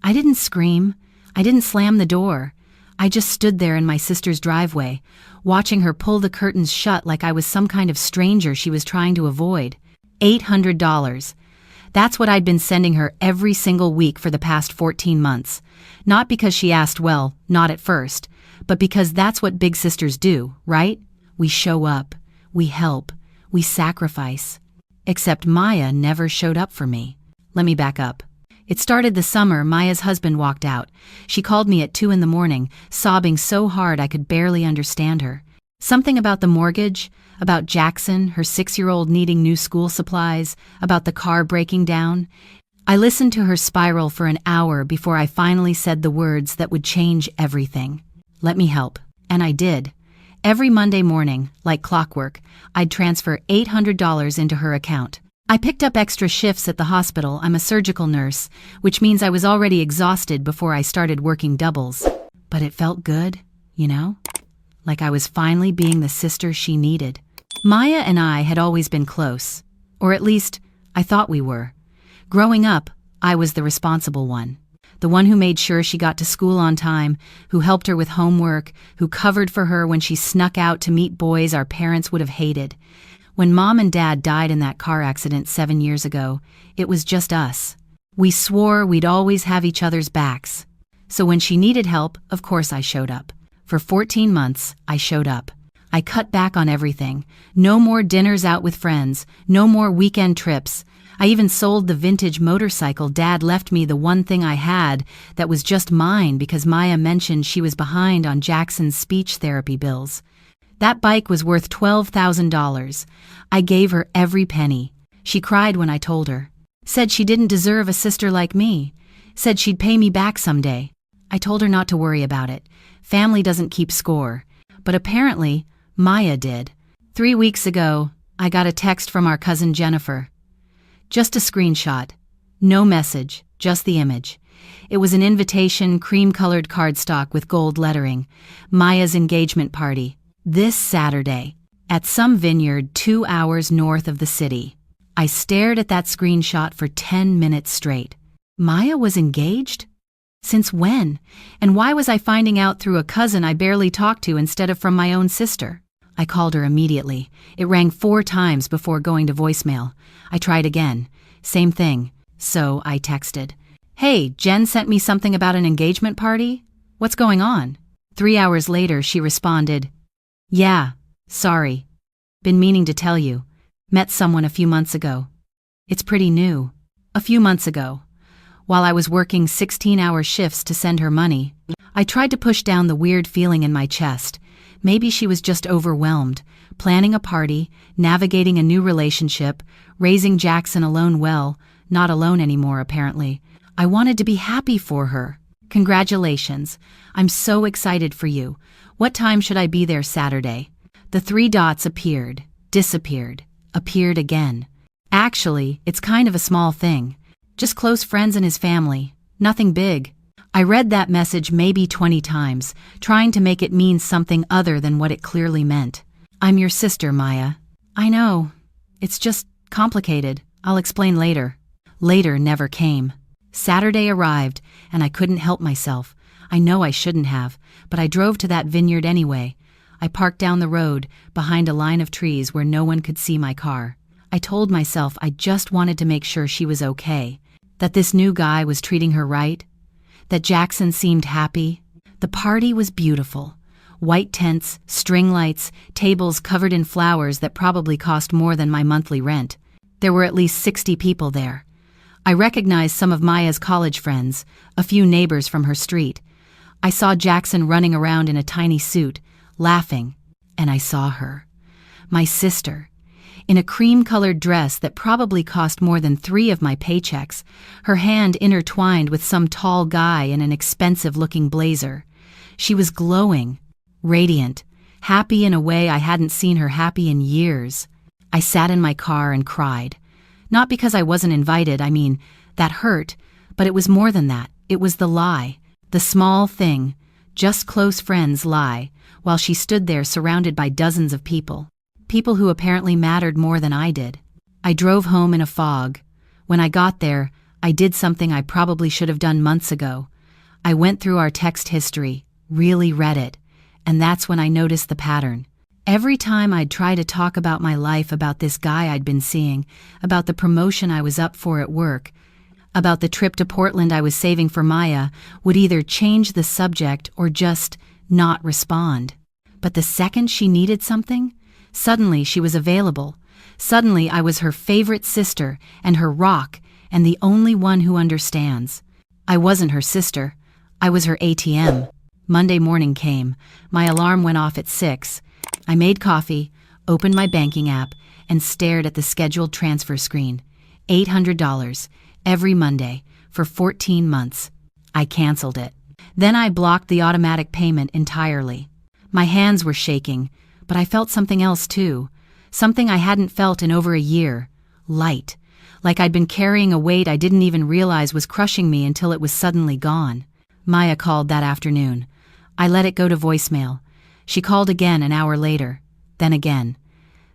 I didn't scream. I didn't slam the door. I just stood there in my sister's driveway, watching her pull the curtains shut like I was some kind of stranger she was trying to avoid. $800. That's what I'd been sending her every single week for the past 14 months. Not because she asked, well, not at first, but because that's what big sisters do, right? We show up, we help, we sacrifice. Except Maya never showed up for me. Let me back up. It started the summer Maya's husband walked out. She called me at 2 a.m, sobbing so hard I could barely understand her. Something about the mortgage, about Jackson, her 6-year-old needing new school supplies, about the car breaking down. I listened to her spiral for an hour before I finally said the words that would change everything. Let me help. And I did. Every Monday morning, like clockwork, I'd transfer $800 into her account. I picked up extra shifts at the hospital. I'm a surgical nurse, which means I was already exhausted before I started working doubles. But it felt good, you know? Like I was finally being the sister she needed. Maya and I had always been close, or at least I thought we were. Growing up, I was the responsible one. The one who made sure she got to school on time, who helped her with homework, who covered for her when she snuck out to meet boys our parents would have hated. When Mom and Dad died in that car accident 7 years ago, it was just us. We swore we'd always have each other's backs. So when she needed help, of course I showed up. For 14 months, I showed up. I cut back on everything. No more dinners out with friends, no more weekend trips. I even sold the vintage motorcycle Dad left me, the one thing I had that was just mine because Maya mentioned she was behind on Jackson's speech therapy bills. That bike was worth $12,000. I gave her every penny. She cried when I told her. Said she didn't deserve a sister like me. Said she'd pay me back someday. I told her not to worry about it. Family doesn't keep score. But apparently, Maya did. 3 weeks ago, I got a text from our cousin Jennifer. Just a screenshot. No message, just the image. It was an invitation, cream-colored cardstock with gold lettering. Maya's engagement party. This Saturday, at some vineyard 2 hours north of the city. I stared at that screenshot for 10 minutes straight. Maya was engaged? Since when? And why was I finding out through a cousin I barely talked to instead of from my own sister? I called her immediately. It rang 4 times before going to voicemail. I tried again. Same thing. So I texted. Hey, Jen sent me something about an engagement party? What's going on? 3 hours later, she responded, yeah, sorry. Been meaning to tell you. Met someone a few months ago. It's pretty new. A few months ago. While I was working 16-hour shifts to send her money, I tried to push down the weird feeling in my chest. Maybe she was just overwhelmed, planning a party, navigating a new relationship, raising Jackson alone well, not alone anymore apparently. I wanted to be happy for her. Congratulations. I'm so excited for you. What time should I be there Saturday? The 3 dots appeared, disappeared, appeared again. Actually, it's kind of a small thing. Just close friends and his family. Nothing big. I read that message maybe 20 times, trying to make it mean something other than what it clearly meant. I'm your sister, Maya. I know. It's just complicated. I'll explain later. Later never came. Saturday arrived, and I couldn't help myself. I know I shouldn't have, but I drove to that vineyard anyway. I parked down the road, behind a line of trees where no one could see my car. I told myself I just wanted to make sure she was okay, that this new guy was treating her right, that Jackson seemed happy. The party was beautiful. White tents, string lights, tables covered in flowers that probably cost more than my monthly rent. There were at least 60 people there. I recognized some of Maya's college friends, a few neighbors from her street. I saw Jackson running around in a tiny suit, laughing, and I saw her. My sister, in a cream-colored dress that probably cost more than 3 of my paychecks, her hand intertwined with some tall guy in an expensive-looking blazer. She was glowing, radiant, happy in a way I hadn't seen her happy in years. I sat in my car and cried. Not because I wasn't invited, I mean, that hurt, but it was more than that. It was the lie. The small thing, just close friends lie, while she stood there surrounded by dozens of people. People who apparently mattered more than I did. I drove home in a fog. When I got there, I did something I probably should have done months ago. I went through our text history, really read it, and that's when I noticed the pattern. Every time I'd try to talk about my life, about this guy I'd been seeing, about the promotion I was up for at work, about the trip to Portland I was saving for Maya, would either change the subject or just not respond. But the second she needed something, suddenly she was available. Suddenly I was her favorite sister and her rock and the only one who understands. I wasn't her sister. I was her ATM. Monday morning came. My alarm went off at 6. I made coffee, opened my banking app, and stared at the scheduled transfer screen. $800 every Monday for 14 months. I canceled it. Then I blocked the automatic payment entirely. My hands were shaking, but I felt something else too. Something I hadn't felt in over a year. Light. Like I'd been carrying a weight I didn't even realize was crushing me until it was suddenly gone. Maya called that afternoon. I let it go to voicemail. She called again an hour later, then again.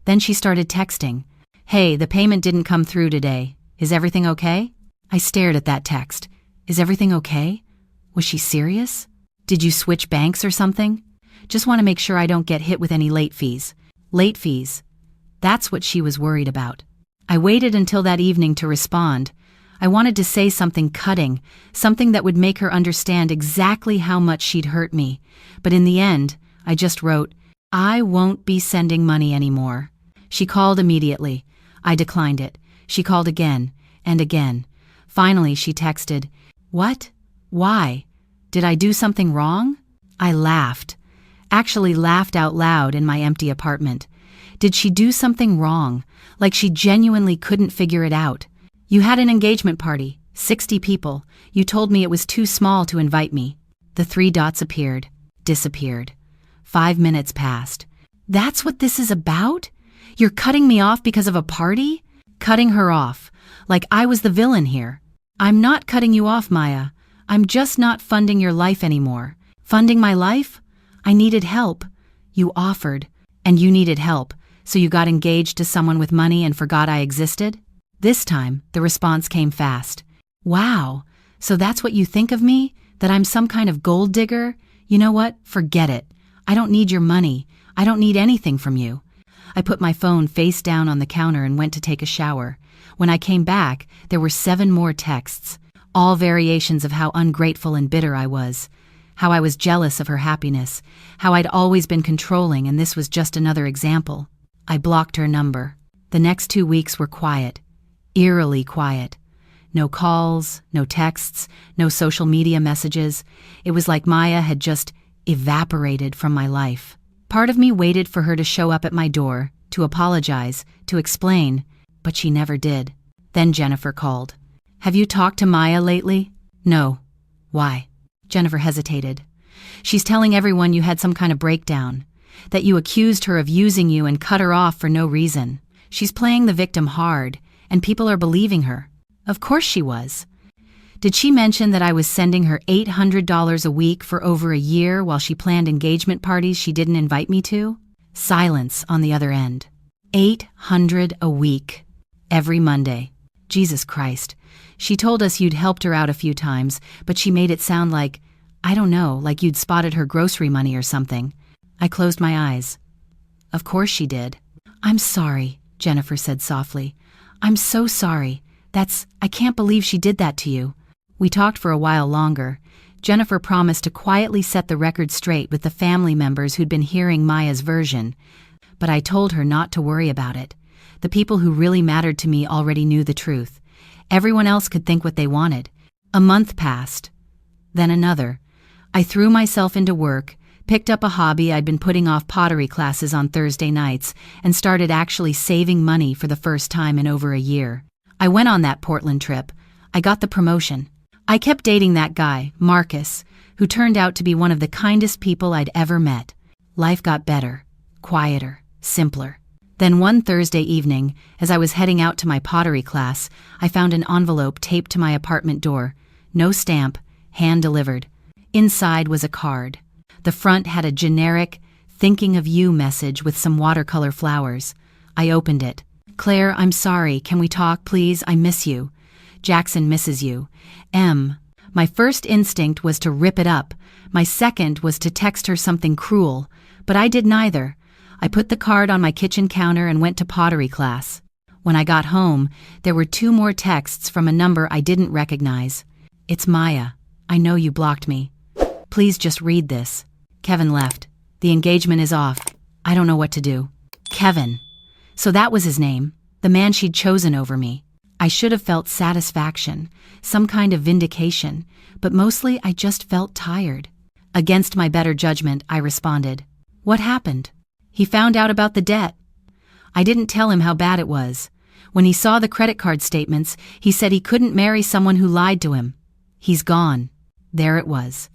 Then she started texting. "Hey, the payment didn't come through today. Is everything okay?" I stared at that text. Is everything okay? Was she serious? Did you switch banks or something? Just want to make sure I don't get hit with any late fees. Late fees. That's what she was worried about. I waited until that evening to respond. I wanted to say something cutting, something that would make her understand exactly how much she'd hurt me. But in the end, I just wrote, "I won't be sending money anymore." She called immediately. I declined it. She called again and again. Finally, she texted, "What? Why? Did I do something wrong?" I laughed. Actually laughed out loud in my empty apartment. Did she do something wrong? Like she genuinely couldn't figure it out. "You had an engagement party, 60 people. You told me it was too small to invite me." The 3 dots appeared, disappeared. 5 minutes passed. That's what this is about? You're cutting me off because of a party? Cutting her off, like I was the villain here. I'm not cutting you off, Maya. I'm just not funding your life anymore. Funding my life? I needed help. You offered, and you needed help, so you got engaged to someone with money and forgot I existed? This time, the response came fast. "Wow, so that's what you think of me? That I'm some kind of gold digger? You know what? Forget it. I don't need your money. I don't need anything from you." I put my phone face down on the counter and went to take a shower. When I came back, there were 7 more texts, all variations of how ungrateful and bitter I was, how I was jealous of her happiness, how I'd always been controlling and this was just another example. I blocked her number. The next 2 weeks were quiet, eerily quiet. No calls, no texts, no social media messages. It was like Maya had just evaporated from my life. Part of me waited for her to show up at my door, to apologize, to explain, but she never did. Then Jennifer called. "Have you talked to Maya lately?" "No." "Why?" Jennifer hesitated. "She's telling everyone you had some kind of breakdown, that you accused her of using you and cut her off for no reason. She's playing the victim hard, and people are believing her." Of course she was. Did she mention that I was sending her $800 a week for over a year while she planned engagement parties she didn't invite me to? Silence on the other end. $800 a week. Every Monday. Jesus Christ. She told us you'd helped her out a few times, but she made it sound like, I don't know, like you'd spotted her grocery money or something. I closed my eyes. Of course she did. "I'm sorry," Jennifer said softly. "I'm so sorry. I can't believe she did that to you." We talked for a while longer. Jennifer promised to quietly set the record straight with the family members who'd been hearing Maya's version, but I told her not to worry about it. The people who really mattered to me already knew the truth. Everyone else could think what they wanted. A month passed. Then another. I threw myself into work, picked up a hobby I'd been putting off, pottery classes on Thursday nights, and started actually saving money for the first time in over a year. I went on that Portland trip. I got the promotion. I kept dating that guy, Marcus, who turned out to be one of the kindest people I'd ever met. Life got better, quieter, simpler. Then one Thursday evening, as I was heading out to my pottery class, I found an envelope taped to my apartment door. No stamp, hand-delivered. Inside was a card. The front had a generic, "Thinking of you" message with some watercolor flowers. I opened it. "Claire, I'm sorry. Can we talk, please? I miss you." Jackson misses you. M. My first instinct was to rip it up. My second was to text her something cruel, but I did neither. I put the card on my kitchen counter and went to pottery class. When I got home, there were 2 more texts from a number I didn't recognize. It's Maya. I know you blocked me. Please just read this. Kevin left. The engagement is off. I don't know what to do. Kevin. So that was his name, the man she'd chosen over me. I should have felt satisfaction, some kind of vindication, but mostly I just felt tired. Against my better judgment, I responded. What happened? He found out about the debt. I didn't tell him how bad it was. When he saw the credit card statements, he said he couldn't marry someone who lied to him. He's gone. There it was.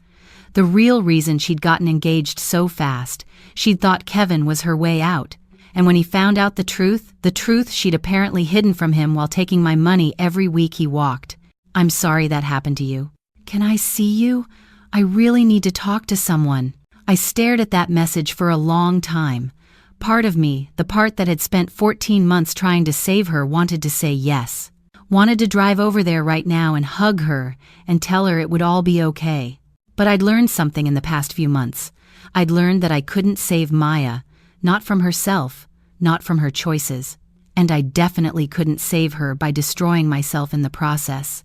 The real reason she'd gotten engaged so fast, she'd thought Kevin was her way out. And when he found out the truth she'd apparently hidden from him while taking my money every week he walked. I'm sorry that happened to you. Can I see you? I really need to talk to someone. I stared at that message for a long time. Part of me, the part that had spent 14 months trying to save her, wanted to say yes. Wanted to drive over there right now and hug her and tell her it would all be okay. But I'd learned something in the past few months. I'd learned that I couldn't save Maya, not from herself, not from her choices. And I definitely couldn't save her by destroying myself in the process.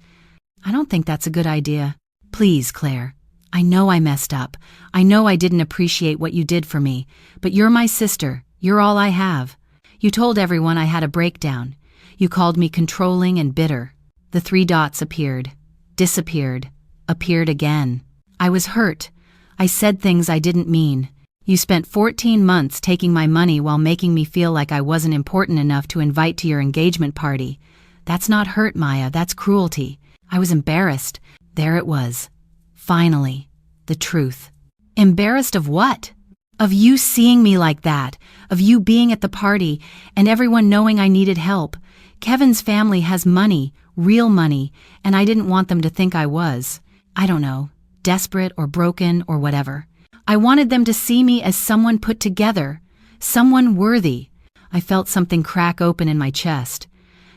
I don't think that's a good idea. Please, Claire. I know I messed up. I know I didn't appreciate what you did for me, but you're my sister. You're all I have. You told everyone I had a breakdown. You called me controlling and bitter. The 3 dots appeared, disappeared, appeared again. I was hurt. I said things I didn't mean. You spent 14 months taking my money while making me feel like I wasn't important enough to invite to your engagement party. That's not hurt, Maya, that's cruelty. I was embarrassed. There it was. Finally, the truth. Embarrassed of what? Of you seeing me like that, of you being at the party, and everyone knowing I needed help. Kevin's family has money, real money, and I didn't want them to think I was, I don't know, desperate or broken or whatever. I wanted them to see me as someone put together, someone worthy. I felt something crack open in my chest.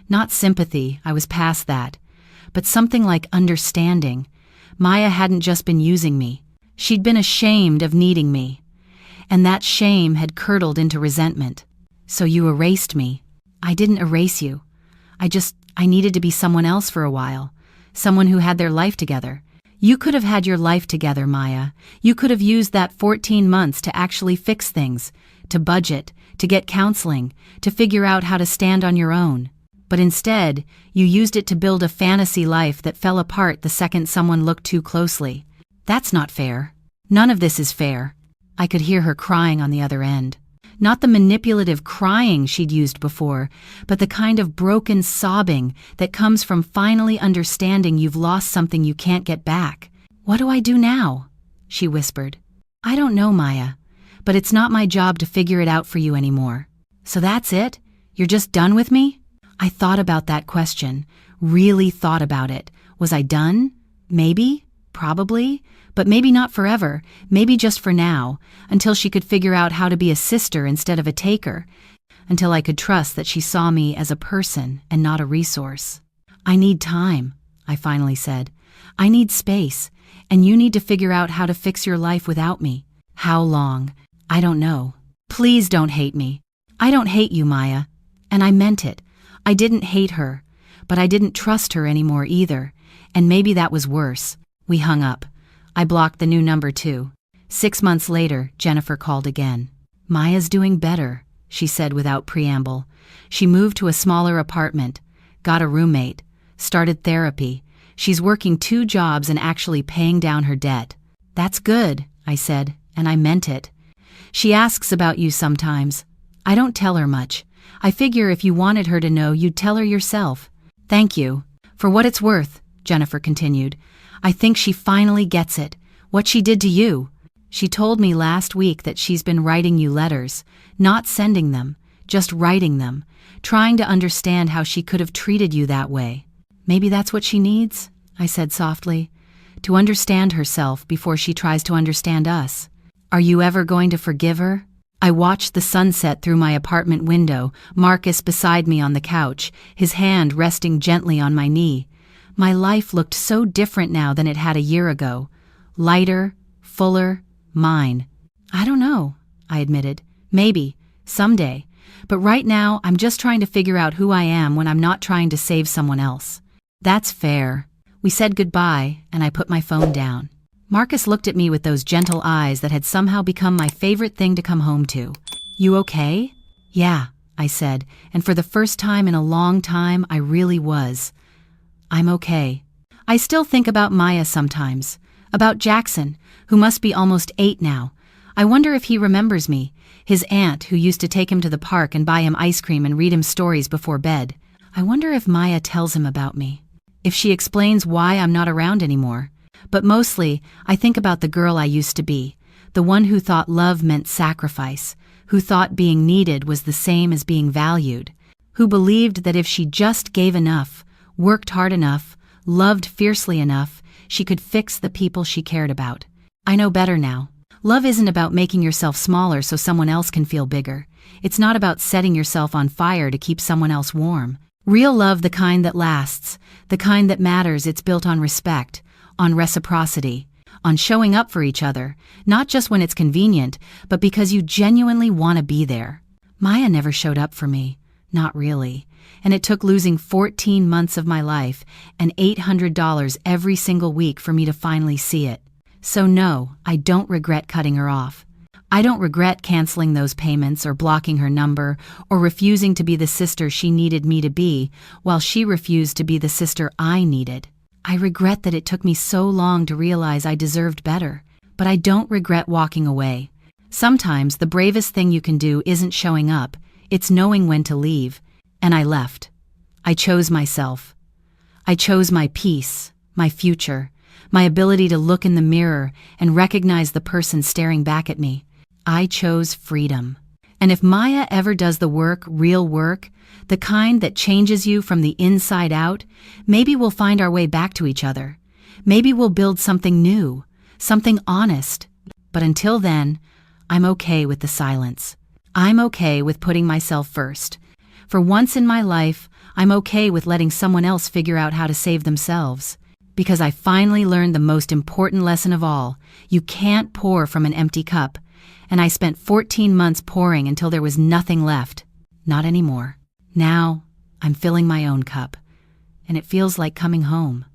Not sympathy, I was past that, but something like understanding. Maya hadn't just been using me. She'd been ashamed of needing me. And that shame had curdled into resentment. So you erased me. I didn't erase you. I needed to be someone else for a while. Someone who had their life together. You could have had your life together, Maya. You could have used that 14 months to actually fix things, to budget, to get counseling, to figure out how to stand on your own. But instead, you used it to build a fantasy life that fell apart the second someone looked too closely. That's not fair. None of this is fair. I could hear her crying on the other end. Not the manipulative crying she'd used before, but the kind of broken sobbing that comes from finally understanding you've lost something you can't get back. What do I do now? She whispered. I don't know, Maya, but it's not my job to figure it out for you anymore. So that's it? You're just done with me? I thought about that question, really thought about it. Was I done? Maybe, probably, but maybe not forever, maybe just for now, until she could figure out how to be a sister instead of a taker, until I could trust that she saw me as a person and not a resource. I need time, I finally said. I need space, and you need to figure out how to fix your life without me. How long? I don't know. Please don't hate me. I don't hate you, Maya. And I meant it. I didn't hate her, but I didn't trust her anymore either, and maybe that was worse. We hung up. I blocked the new number too. 6 months later, Jennifer called again. Maya's doing better, she said without preamble. She moved to a smaller apartment, got a roommate, started therapy. She's working 2 jobs and actually paying down her debt. That's good, I said, and I meant it. She asks about you sometimes. I don't tell her much. I figure if you wanted her to know, you'd tell her yourself. Thank you. For what it's worth, Jennifer continued, I think she finally gets it, what she did to you. She told me last week that she's been writing you letters, not sending them, just writing them, trying to understand how she could have treated you that way. Maybe that's what she needs, I said softly, to understand herself before she tries to understand us. Are you ever going to forgive her? I watched the sunset through my apartment window, Marcus beside me on the couch, his hand resting gently on my knee. My life looked so different now than it had a year ago. Lighter, fuller, mine. I don't know, I admitted. Maybe, someday. But right now, I'm just trying to figure out who I am when I'm not trying to save someone else. That's fair. We said goodbye, and I put my phone down. Marcus looked at me with those gentle eyes that had somehow become my favorite thing to come home to. You okay? Yeah, I said, and for the first time in a long time, I really was. I'm okay. I still think about Maya sometimes. About Jackson, who must be almost 8 now. I wonder if he remembers me, his aunt who used to take him to the park and buy him ice cream and read him stories before bed. I wonder if Maya tells him about me. If she explains why I'm not around anymore. But mostly, I think about the girl I used to be, the one who thought love meant sacrifice, who thought being needed was the same as being valued, who believed that if she just gave enough, worked hard enough, loved fiercely enough, she could fix the people she cared about. I know better now. Love isn't about making yourself smaller so someone else can feel bigger. It's not about setting yourself on fire to keep someone else warm. Real love, the kind that lasts, the kind that matters, it's built on respect, on reciprocity, on showing up for each other, not just when it's convenient, but because you genuinely want to be there. Maya never showed up for me. Not really. And it took losing 14 months of my life and $800 every single week for me to finally see it. So no, I don't regret cutting her off. I don't regret canceling those payments or blocking her number or refusing to be the sister she needed me to be while she refused to be the sister I needed. I regret that it took me so long to realize I deserved better, but I don't regret walking away. Sometimes the bravest thing you can do isn't showing up, it's knowing when to leave. And I left. I chose myself. I chose my peace, my future, my ability to look in the mirror and recognize the person staring back at me. I chose freedom. And if Maya ever does the work, real work, the kind that changes you from the inside out, maybe we'll find our way back to each other. Maybe we'll build something new, something honest. But until then, I'm okay with the silence. I'm okay with putting myself first. For once in my life, I'm okay with letting someone else figure out how to save themselves. Because I finally learned the most important lesson of all. You can't pour from an empty cup. And I spent 14 months pouring until there was nothing left. Not anymore. Now, I'm filling my own cup. And it feels like coming home.